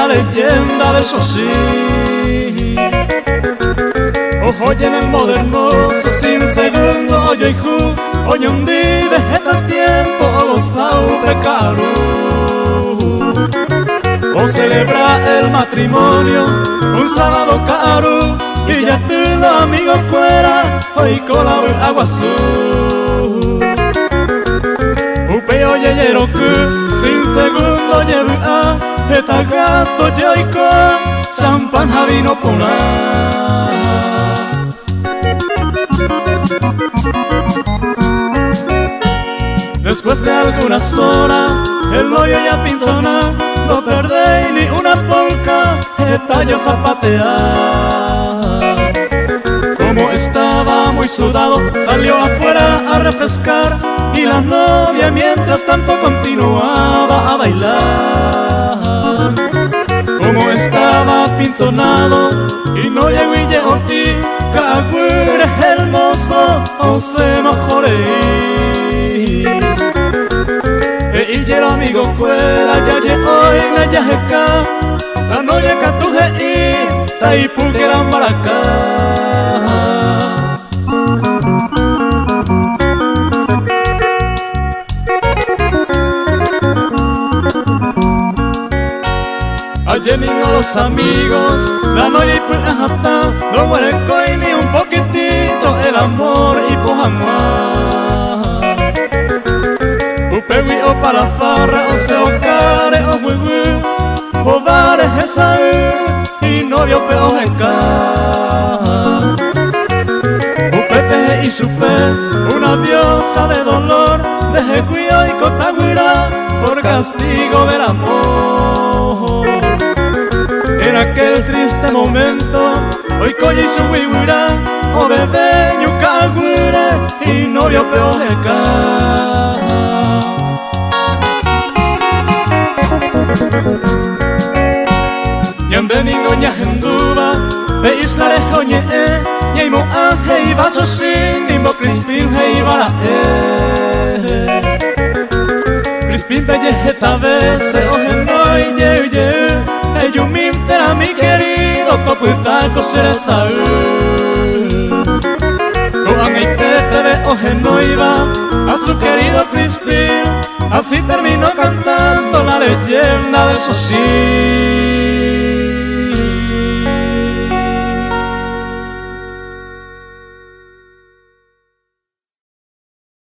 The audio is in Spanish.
la leyenda del Xochitl. Oye en el moderno, sin segundo, oye hijo, oye un día, vegeta tiempo, o gozao pecaru. O celebra el matrimonio, un sábado caro, y ya tú los amigos fuera, hoy con la agua azul. Upe oye yeroku, sin segundo llevo a, esta gasto yoico, champán javino puna. Después de algunas horas, el novio ya pintona, no perdéis ni una polca, esta yo zapatear. Como estaba muy sudado, salió afuera a refrescar, y la novia mientras tanto continuaba a bailar. Como estaba pintonado, y no llegó y llegó a ti, cagüire hermoso, o se mejoré. Y quiero amigo cuela, ya llegó en la yajeca, la novia catuje y taipu que la maracá. Ayer vino los amigos, la novia y pues hasta no hueleco y ni un poquitito el amor y pues amar. Upewi o para farra o se o care o huiwi o bares esa y novio peo jeca. Upepe y supe, una diosa de dolor, de jecuio y cotaguira por castigo del amor. En aquel triste momento, hoy coye y su huihuira, o bebé ñucaguire y novio peo jeca. Yande ningo ñajenduba, ve isla de coñe ñaimo anje y vaso sin, nimbo crispin he y bala Crispin belle esta vez se oje no y ye yumim tera mi querido, topuita cosere saúl. Coan y te ve oje no iba a su querido Crispin. Así terminó cantando la leyenda del Xochitl.